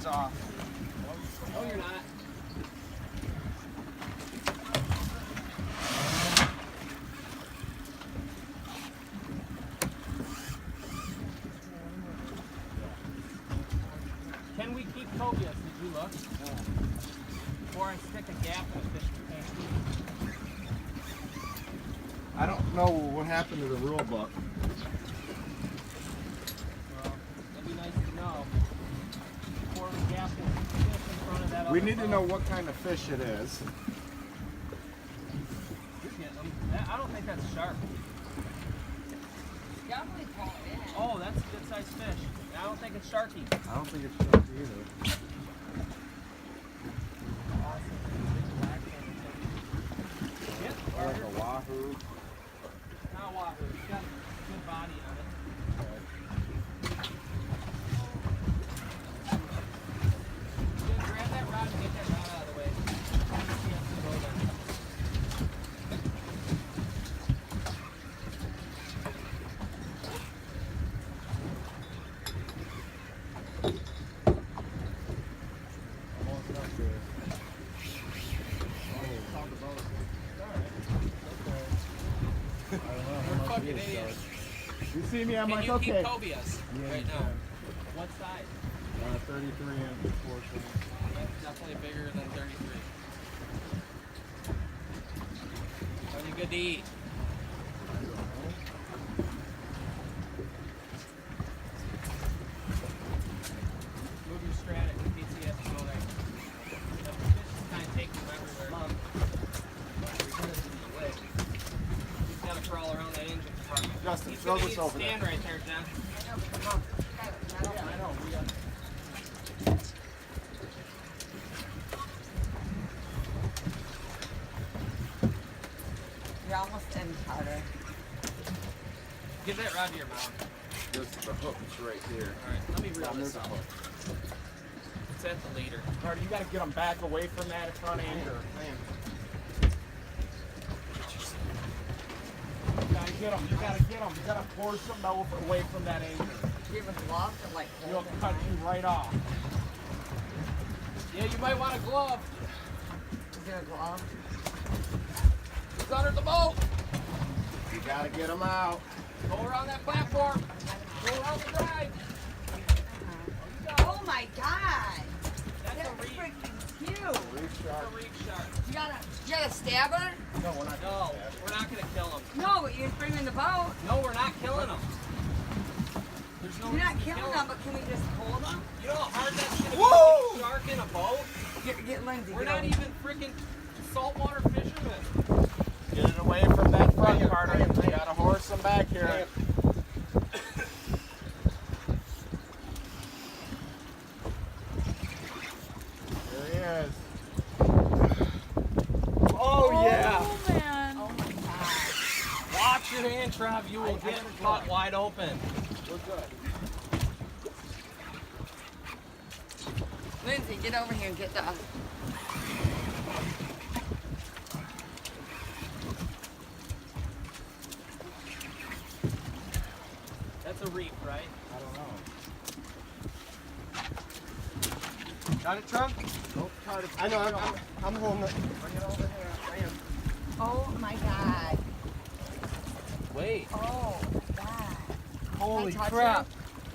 off. No, you're not. Can we keep cobias? Did you look? No. Before I stick a gap in a fish tank. I don't know what happened to the rule book. Well, that'd be nice to know. Before we gap the fish in front of that We other need to boat. know what kind of fish it is. I don't think that's sharp. Oh, that's a good sized fish. I don't think it's sharky. I don't think it's sharp either. Yep, Like a wahoo. not wahoo. It's got a good body on it. Yeah, grab that rod and get that rod out of the way. See how to go there. Almost up there. We're fucking idiots. You see me, I'm Can like, you okay. keep cobias Yeah, right you now? can. What size? 33 and 14. Definitely bigger than 33. Are you good to eat? Move your strat in case you have to go there. The fish is kind of taking them everywhere. He's got to crawl around that engine compartment. Justin, He's throw gonna this need to over there. stand right there, John. Yeah, I know. We got You're almost in, Carter. Give that rod to your mouth. the hook is right here. Alright, let me reel There's this a up. hook. It's at the leader. Carter, you got to get them back away from that front anchor. You gotta get them. You gotta get them. You gotta force them away from that anchor. Do you have a glove to like You'll hold it cut high? you right off. Yeah, you might want a glove. Is there a glove? It's under the boat. You gotta get them out. Go around that platform. Go around the drive. Oh my god! That's That's a reef. freaking huge! Reef That's shark. a reef shark. You got a stabber? No, we're not. No, we're not going to kill him. No, but you bring him in the boat. No, we're not killing him. There's no You're not reason to killing kill them, but can we just hold them? You know how hard that's going to be Woo! to get a shark in a boat? Get Lindsay. We're get not over. even freaking saltwater fishermen. Get it away from that front, Carter. You gotta horse them back here. There he is. Oh, yeah. Oh man. Oh my god. Watch your hand, Trav. You will get caught wide open. We're good. Lindsay, get over here and get the. That's a reef, right? I don't know. Got it, Trav? Nope, Carter. I know. I'm holding it. Bring it over here. I am. Oh my god. Wait. Oh my god. Holy Can I touch crap.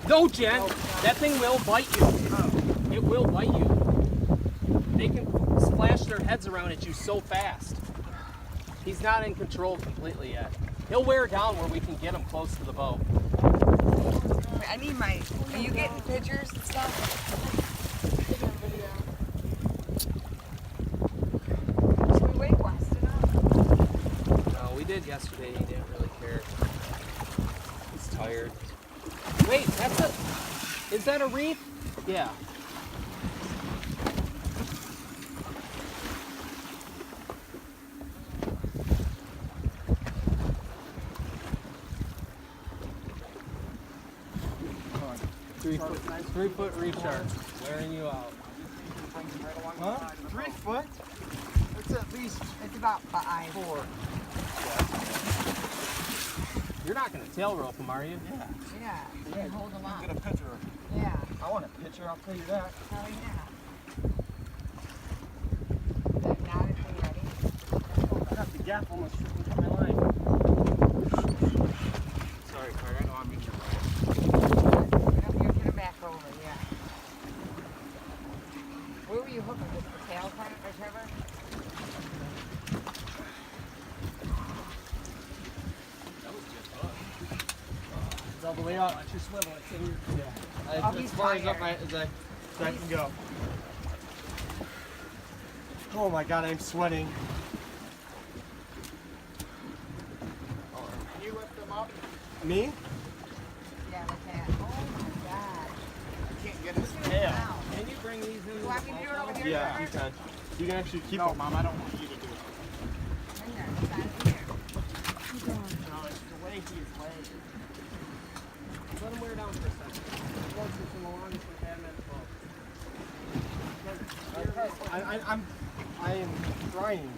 it? No, Jen. That thing will bite you. It will bite you. They can splash their heads around at you so fast. He's not in control completely yet. He'll wear down where we can get him close to the boat. Wait, I need my. Are you getting pictures and stuff? Should we wake Weston up? No, we did yesterday. He didn't really care. He's tired. Wait, that's a... Is that a reef? Yeah. Three foot reef shark. Wearing you out. Huh? 3 foot? It's at least It's about 5. 4. You're not going to tail rope him, are you? Yeah. Yeah. You can hold them up. Get a picture. Yeah. I want a picture, I'll tell you that. Oh, yeah. Now it's ready. I got the gap almost tripping from my line. Sorry, Craig, I know I'm in your way. You're getting back over, yeah. Where were you hooking? With the tail part or Trevor? It's all the way up. Watch your swivel. It's in your. Yeah. I'll be As far as up tired. as I can go. Oh my God, I'm sweating. Can you lift them up? Me? Yeah, the cat. Oh my God. I can't get his Yeah. Wow. Can you bring these in? You want me to do it over here? Yeah, you Trevor? can. You can actually keep No, them. Mom, I don't want you to do it. Bring that. It's out of here. No, it's the way he is laying. Let him wear down for a second. Once it's in the longest we've had him at the boat. I am trying.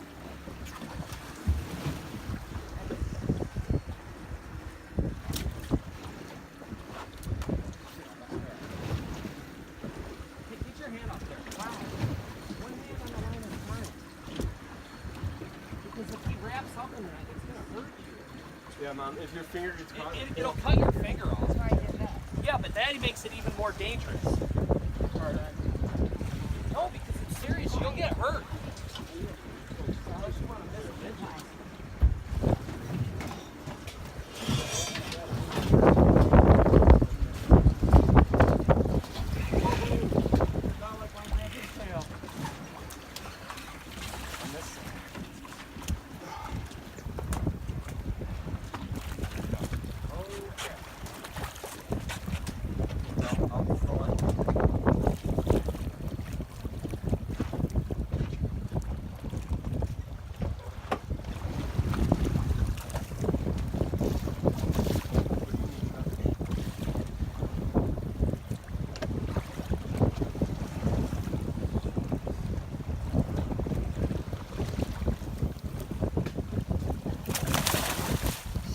Get your hand up there. Wow. One hand on the line at a time. Because if he wraps up in that, it's going to hurt you. Yeah, Mom. If your finger gets caught, it'll cut your finger off. That's why I did that. Yeah, but that makes it even more dangerous. No, because it's serious. You'll get hurt.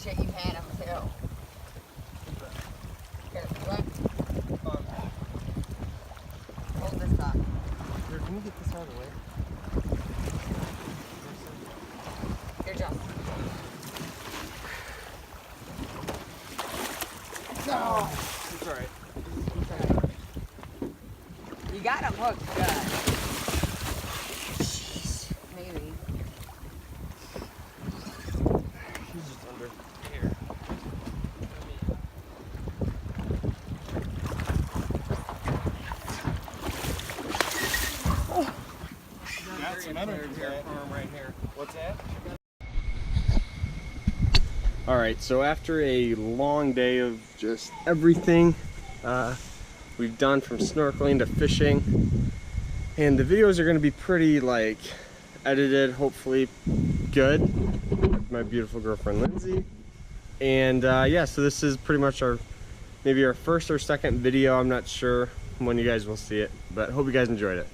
Shit, you had him too. Here, what? Hold this up. Here, can you get this out of the way? Here, Joe. No! It's alright. You got him hooked good. Maybe. He's just under here. Got some energy there. Arm right here. What's that? Alright, so after a long day of just everything we've done from snorkeling to fishing, and the videos are going to be pretty like edited, hopefully good, with my beautiful girlfriend Lindsay. And yeah, so this is pretty much maybe our first or second video. I'm not sure when you guys will see it, but hope you guys enjoyed it.